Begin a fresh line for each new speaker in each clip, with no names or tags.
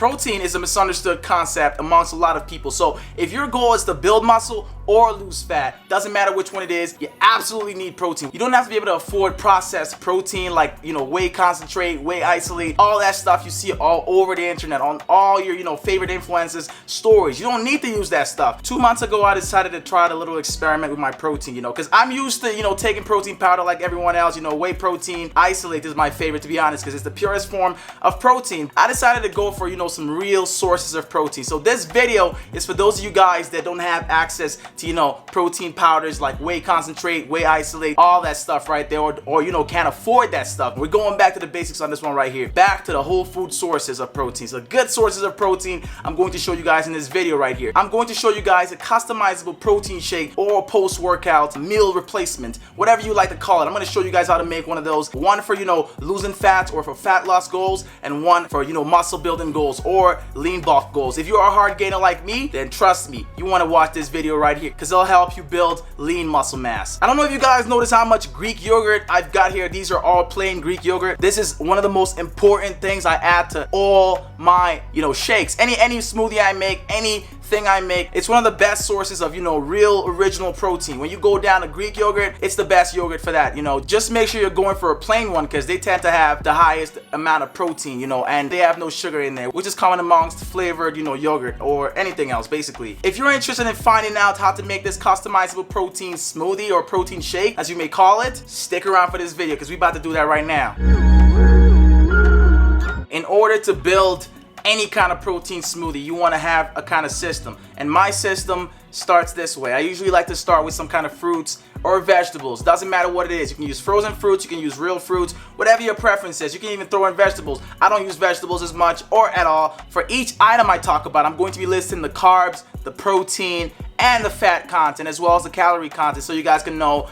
protein is a misunderstood concept amongst a lot of people. So if your goal is to build muscle or lose fat, doesn't matter which one it is, you absolutely need protein. You don't have to be able to afford processed protein like, whey concentrate, whey isolate, all that stuff you see all over the internet on all your, favorite influencers' stories. You don't need to use that stuff. 2 months ago, I decided to try a little experiment with my protein, because I'm used to, taking protein powder like everyone else. Whey protein isolate is my favorite, to be honest, because it's the purest form of protein. I decided to go for, some real sources of protein. So this video is for those of you guys that don't have access to, protein powders like whey concentrate, whey isolate, all that stuff right there, or can't afford that stuff. We're going back to the basics on this one right here. Back to the whole food sources of protein. So good sources of protein I'm going to show you guys in this video right here. I'm going to show you guys a customizable protein shake or post-workout meal replacement, whatever you like to call it. I'm going to show you guys how to make one of those. One for, losing fat or for fat loss goals, and one for, muscle building goals or lean bulk goals. If you're a hard gainer like me, then trust me, you want to watch this video right here because it'll help you build lean muscle mass. I don't know if you guys notice how much Greek yogurt I've got here. These are all plain Greek yogurt. This is one of the most important things I add to all my, shakes. Any smoothie I make, anything I make, it's one of the best sources of, real original protein. When you go down to Greek yogurt, it's the best yogurt for that. Just make sure you're going for a plain one because they tend to have the highest amount of protein, and they have no sugar in there, which is common amongst flavored, yogurt or anything else, basically. If you're interested in finding out how to make this customizable protein smoothie or protein shake, as you may call it, stick around for this video because we're about to do that right now. In order to build any kind of protein smoothie, you want to have a kind of system, and my system starts this way. I usually like to start with some kind of fruits or vegetables. Doesn't matter what it is. You can use frozen fruits, you can use real fruits, whatever your preference is. You can even throw in vegetables. I don't use vegetables as much or at all. For each item I talk about, I'm going to be listing the carbs, the protein, and the fat content, as well as the calorie content, so you guys can know,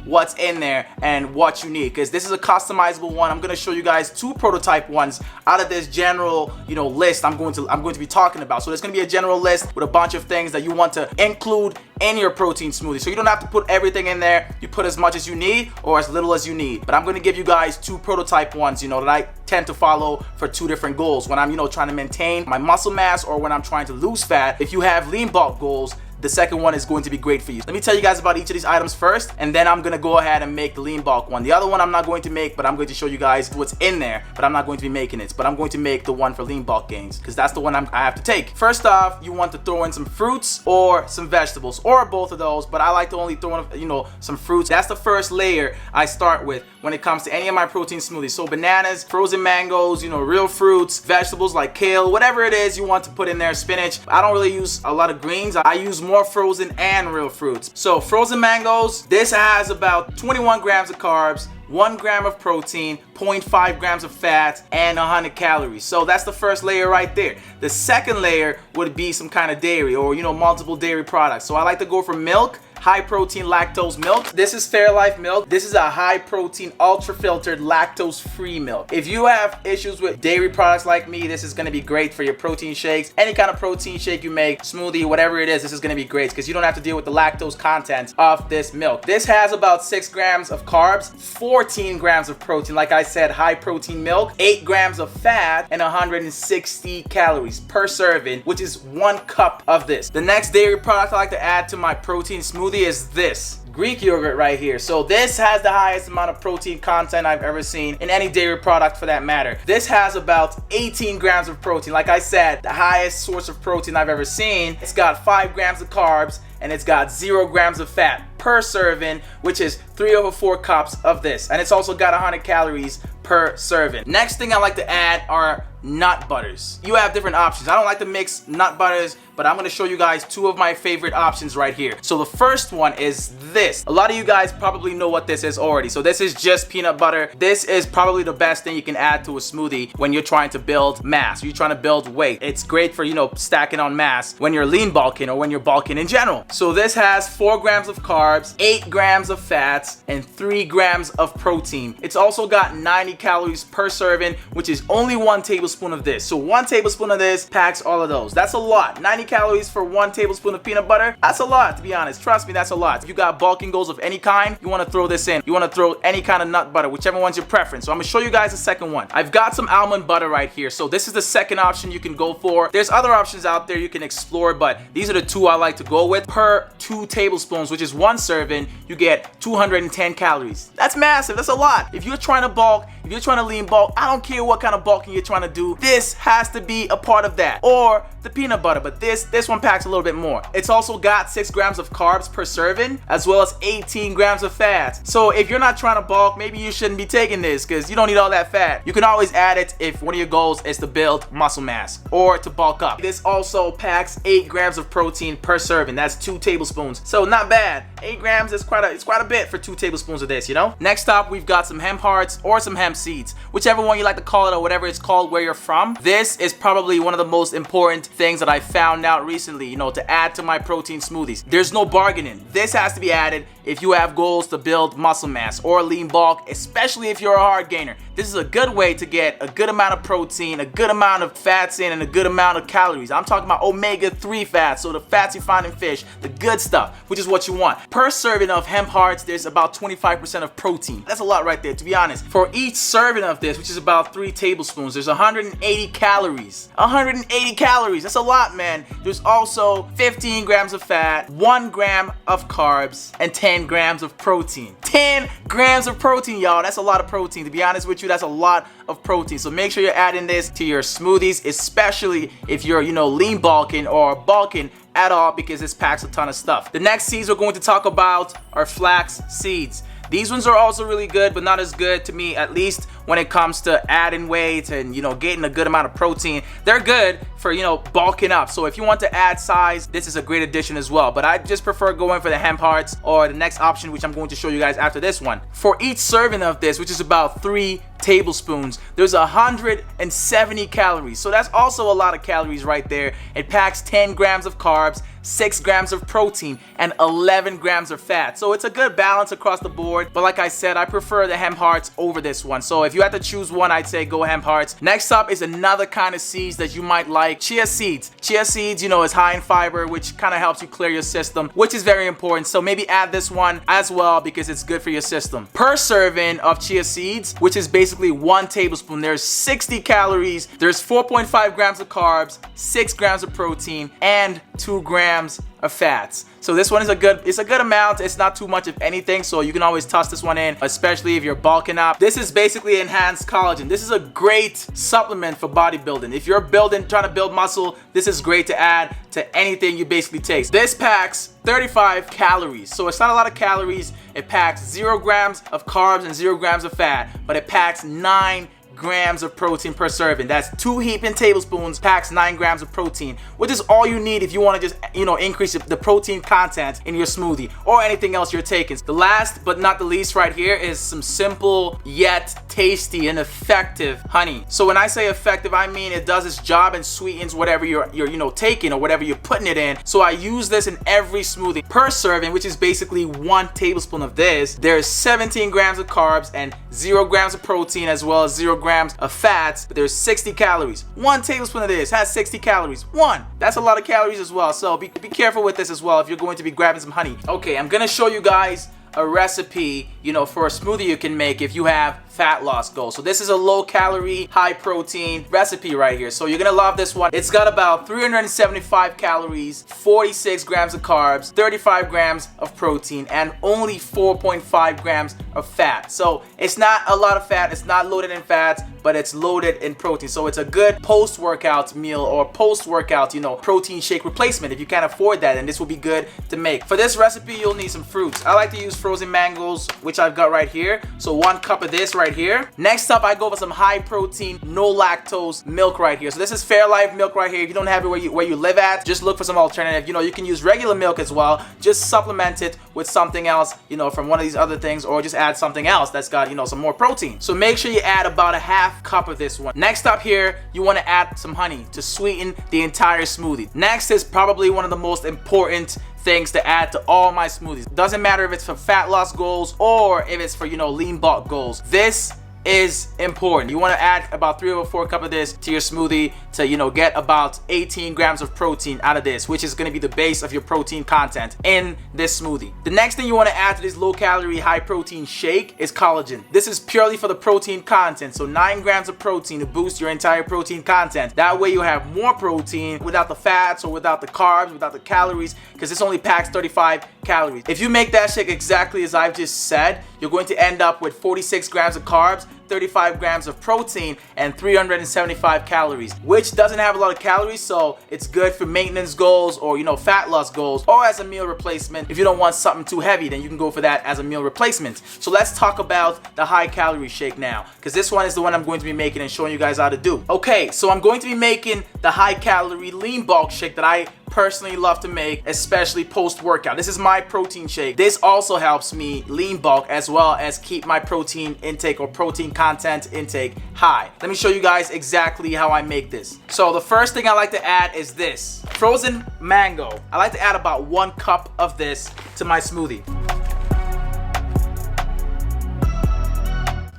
what's in there and what you need. Because this is a customizable one. I'm going to show you guys 2 prototype ones out of this general, list I'm going to be talking about. So there's going to be a general list with a bunch of things that you want to include in your protein smoothie. So you don't have to put everything in there. You put as much as you need or as little as you need. But I'm going to give you guys 2 prototype ones, that I tend to follow for 2 different goals. When I'm, trying to maintain my muscle mass or when I'm trying to lose fat. If you have lean bulk goals, the second one is going to be great for you. Let me tell you guys about each of these items first, and then I'm gonna go ahead and make the lean bulk one. The other one I'm not going to make, but I'm going to show you guys what's in there, but I'm not going to be making it. But I'm going to make the one for lean bulk gains, because that's the one I have to take. First off, you want to throw in some fruits or some vegetables, or both of those, but I like to only throw in, some fruits. That's the first layer I start with when it comes to any of my protein smoothies. So bananas, frozen mangoes, real fruits, vegetables like kale, whatever it is you want to put in there, spinach. I don't really use a lot of greens. I use more frozen and real fruits. So frozen mangoes, this has about 21 grams of carbs, 1 gram of protein, 0.5 grams of fat, and 100 calories. So that's the first layer right there. The second layer would be some kind of dairy or, multiple dairy products. So I like to go for milk, high protein lactose milk. This is Fairlife milk. This is a high protein, ultra filtered, lactose free milk. If you have issues with dairy products like me, this is gonna be great for your protein shakes. Any kind of protein shake you make, smoothie, whatever it is, this is gonna be great because you don't have to deal with the lactose content of this milk. This has about 6 grams of carbs, 14 grams of protein. Like I said, high protein milk, 8 grams of fat, and 160 calories per serving, which is 1 cup of this. The next dairy product I like to add to my protein smoothie is this Greek yogurt right here. So this has the highest amount of protein content I've ever seen in any dairy product for that matter. This has about 18 grams of protein. Like I said, the highest source of protein I've ever seen. It's got 5 grams of carbs and it's got 0 grams of fat per serving, which is 3/4 cups of this. And it's also got 100 calories per serving. Next thing I like to add are nut butters. You have different options. I don't like to mix nut butters, but I'm gonna show you guys 2 of my favorite options right here. So the first one is this. A lot of you guys probably know what this is already. So this is just peanut butter. This is probably the best thing you can add to a smoothie when you're trying to build mass, you're trying to build weight. It's great for, stacking on mass when you're lean bulking or when you're bulking in general. So this has 4 grams of carbs, 8 grams of fats, and 3 grams of protein. It's also got 90 calories per serving, which is only 1 tablespoon tablespoon of this. So 1 tablespoon of this packs all of those. That's a lot. 90 calories for 1 tablespoon of peanut butter. That's a lot, to be honest. Trust me, that's a lot. If you got bulking goals of any kind, you want to throw this in. You want to throw any kind of nut butter, whichever one's your preference. So I'm going to show you guys the second one. I've got some almond butter right here. So this is the second option you can go for. There's other options out there you can explore, but these are the two I like to go with. Per 2 tablespoons, which is 1 serving, you get 210 calories. That's massive. That's a lot. If you're trying to bulk, if you're trying to lean bulk, I don't care what kind of bulking you're trying to do, this has to be a part of that. Or the peanut butter, but this one packs a little bit more. It's also got 6 grams of carbs per serving, as well as 18 grams of fat. So if you're not trying to bulk, maybe you shouldn't be taking this because you don't need all that fat. You can always add it if one of your goals is to build muscle mass or to bulk up. This also packs 8 grams of protein per serving. That's 2 tablespoons. So not bad. 8 grams is quite a bit for 2 tablespoons of this, you know? Next up, we've got some hemp hearts or some hemp seeds, whichever one you like to call it or whatever it's called where you're from. This is probably one of the most important things that I found out recently, you know, to add to my protein smoothies. There's no bargaining. This has to be added if you have goals to build muscle mass or lean bulk, especially if you're a hard gainer. This is a good way to get a good amount of protein, a good amount of fats in, and a good amount of calories. I'm talking about omega-3 fats, so the fats you find in fish, the good stuff, which is what you want. Per serving of hemp hearts, there's about 25% of protein. That's a lot right there, to be honest. For each serving of this, which is about 3 tablespoons, there's 180 calories. 180 calories, that's a lot, man. There's also 15 grams of fat, 1 gram of carbs, and 10 grams of protein. 10 grams of protein, y'all. That's a lot of protein. To be honest with you, that's a lot of protein. So make sure you're adding this to your smoothies, especially if you're, you know, lean bulking or bulking at all, because this packs a ton of stuff. The next seeds we're going to talk about are flax seeds. These ones are also really good, but not as good to me, at least when it comes to adding weight and, you know, getting a good amount of protein. They're good for, you know, bulking up. So if you want to add size, this is a great addition as well. But I just prefer going for the hemp hearts or the next option, which I'm going to show you guys after this one. For each serving of this, which is about 3 tablespoons, there's 170 calories. So that's also a lot of calories right there. It packs 10 grams of carbs, 6 grams of protein, and 11 grams of fat. So it's a good balance across the board. But like I said, I prefer the hemp hearts over this one. So if you had to choose one, I'd say go hemp hearts. Next up is another kind of seeds that you might like, chia seeds. Chia seeds, you know, is high in fiber, which kind of helps you clear your system, which is very important. So maybe add this one as well because it's good for your system. Per serving of chia seeds, which is basically 1 tablespoon, there's 60 calories, there's 4.5 grams of carbs, 6 grams of protein, and 2 grams of fats. So this one is a good amount. It's not too much of anything, so you can always toss this one in, especially if you're bulking up. This is basically enhanced collagen. This is a great supplement for bodybuilding. If you're trying to build muscle, this is great to add to anything you basically take. This packs 35 calories, so it's not a lot of calories. It packs 0 grams of carbs and 0 grams of fat, but it packs 9 grams of protein per serving. That's 2 heaping tablespoons, packs 9 grams of protein, which is all you need if you want to just, you know, increase the protein content in your smoothie or anything else you're taking. The last but not the least right here is some simple yet tasty and effective honey. So when I say effective, I mean it does its job and sweetens whatever you're you know, taking or whatever you're putting it in. So I use this in every smoothie. Per serving, which is basically 1 tablespoon of this, there's 17 grams of carbs and 0 grams of protein, as well as 0 grams of fats, but there's 60 calories. 1 tablespoon of this has 60 calories. 1. That's a lot of calories as well. So be careful with this as well if you're going to be grabbing some honey. Okay, I'm gonna show you guys a recipe, you know, for a smoothie you can make if you have fat loss goals. So this is a low calorie, high protein recipe right here. So you're gonna love this one. It's got about 375 calories, 46 grams of carbs, 35 grams of protein, and only 4.5 grams of fat. So it's not a lot of fat, it's not loaded in fats, but it's loaded in protein. So it's a good post-workout meal or post-workout, you know, protein shake replacement. If you can't afford that, then this will be good to make. For this recipe, you'll need some fruits. I like to use frozen mangoes, which I've got right here. So 1 cup of this right here. Next up, I go for some high protein, no lactose milk right here. So this is Fairlife milk right here. If you don't have it where you live at, just look for some alternative. You know, you can use regular milk as well. Just supplement it with something else, you know, from one of these other things, or just add something else that's got, you know, some more protein. So make sure you add about a half cup of this one. Next up here, you want to add some honey to sweeten the entire smoothie. Next is probably one of the most important things to add to all my smoothies. Doesn't matter if it's for fat loss goals or if it's for, you know, lean bulk goals. This is important. You want to add about 3 or 4 cups of this to your smoothie to, you know, get about 18 grams of protein out of this, which is going to be the base of your protein content in this smoothie. The next thing you want to add to this low calorie, high protein shake is collagen. This is purely for the protein content. So 9 grams of protein to boost your entire protein content. That way you have more protein without the fats or without the carbs, without the calories, because this only packs 35 calories. If you make that shake exactly as I've just said, you're going to end up with 46 grams of carbs, 35 grams of protein, and 375 calories, which doesn't have a lot of calories, so it's good for maintenance goals or, you know, fat loss goals, or as a meal replacement. If you don't want something too heavy, then you can go for that as a meal replacement. So let's talk about the high calorie shake now, because this one is the one I'm going to be making and showing you guys how to do. Okay, so I'm going to be making the high calorie lean bulk shake that I personally love to make, especially post-workout. This is my protein shake. This also helps me lean bulk as well as keep my protein intake or protein content intake high. Let me show you guys exactly how I make this. So the first thing I like to add is this frozen mango. I like to add about 1 cup of this to my smoothie.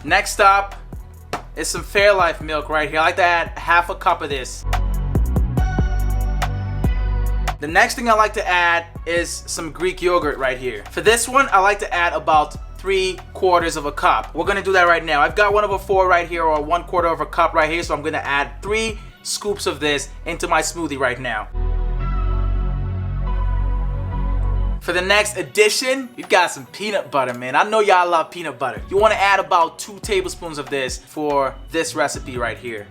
Next up is some Fairlife milk right here. I like to add half a cup of this. The next thing I like to add is some Greek yogurt right here. For this one, I like to add about 3/4 of a cup. We're gonna do that right now. I've got 1/4 right here, or 1/4 of a cup right here, so I'm gonna add 3 scoops of this into my smoothie right now. For the next addition, we've got some peanut butter, man. I know y'all love peanut butter. You wanna add about 2 tablespoons of this for this recipe right here.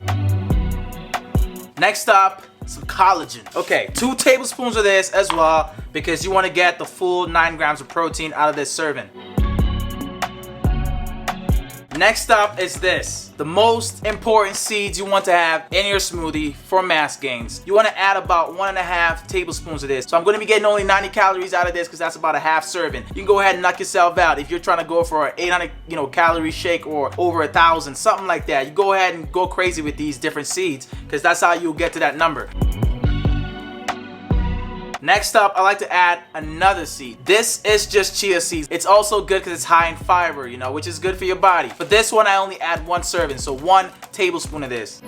Next up, some collagen. Okay, 2 tablespoons of this as well, because you want to get the full 9 grams of protein out of this serving. Next up is this, the most important seeds you want to have in your smoothie for mass gains. You want to add about 1.5 tablespoons of this. So I'm going to be getting only 90 calories out of this because that's about a half serving. You can go ahead and knock yourself out if you're trying to go for an 800 calorie shake or over 1,000, something like that. You go ahead and go crazy with these different seeds because that's how you'll get to that number. Next up, I like to add another seed. This is just chia seeds. It's also good because it's high in fiber, you know, which is good for your body. For this one, I only add 1 serving, so 1 tablespoon of this.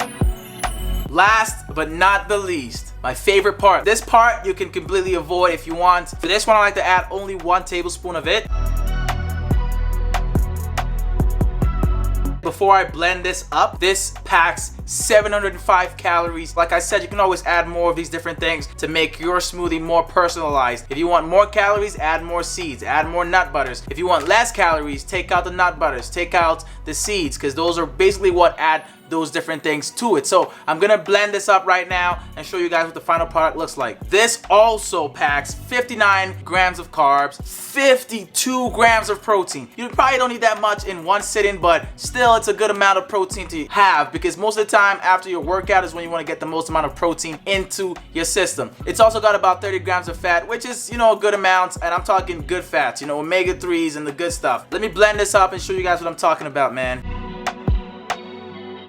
Last but not the least, my favorite part. This part you can completely avoid if you want. For this one, I like to add only 1 tablespoon of it. Before I blend this up, this packs 705 calories. Like I said, you can always add more of these different things to make your smoothie more personalized. If you want more calories, add more seeds, add more nut butters. If you want less calories, take out the nut butters, take out the seeds, because those are basically what add those different things to it. So I'm gonna blend this up right now and show you guys what the final product looks like. This also packs 59 grams of carbs, 52 grams of protein. You probably don't need that much in one sitting, but still it's a good amount of protein to have, because most of the time after your workout is when you want to get the most amount of protein into your system. It's also got about 30 grams of fat, which is, you know, a good amount, and I'm talking good fats, you know, omega-3s and the good stuff. Let me blend this up and show you guys what I'm talking about, man.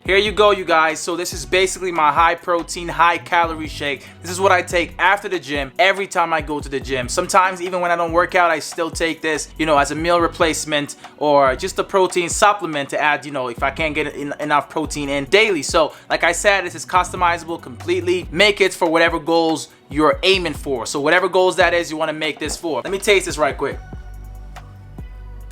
Here you go, you guys. So this is basically my high protein, high calorie shake. This is what I take after the gym every time I go to the gym. Sometimes even when I don't work out, I still take this, you know, as a meal replacement or just a protein supplement to add, you know, if I can't get enough protein in daily. So like I said, this is customizable completely. Make it for whatever goals you're aiming for. So whatever goals that is you want to make this for. Let me taste this right quick.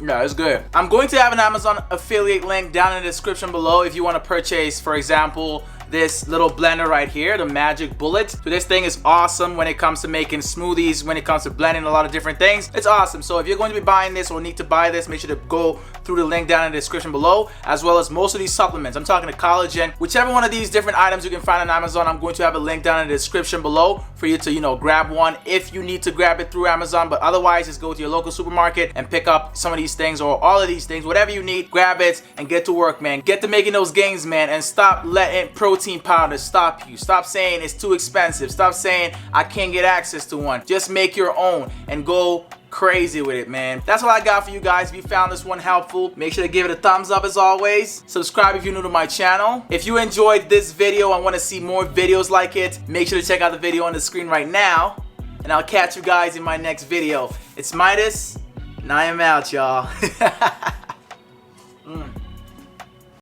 Yeah, it's good. I'm going to have an Amazon affiliate link down in the description below if you want to purchase, for example, this little blender right here, the Magic Bullet. So this thing is awesome when it comes to making smoothies, when it comes to blending a lot of different things. It's awesome. So if you're going to be buying this or need to buy this, make sure to go through the link down in the description below, as well as most of these supplements. I'm talking to collagen. Whichever one of these different items you can find on Amazon, I'm going to have a link down in the description below for you to, you know, grab one if you need to grab it through Amazon. But otherwise, just go to your local supermarket and pick up some of these things or all of these things, whatever you need, grab it and get to work, man. Get to making those gains, man, and stop letting protein powder stop you. Stop saying it's too expensive. Stop saying I can't get access to one. Just make your own and go crazy with it, man. That's all I got for you guys. If you found this one helpful, make sure to give it a thumbs up as always. Subscribe if you're new to my channel. If you enjoyed this video and want to see more videos like it, make sure to check out the video on the screen right now, and I'll catch you guys in my next video. It's Midas, and I am out, y'all.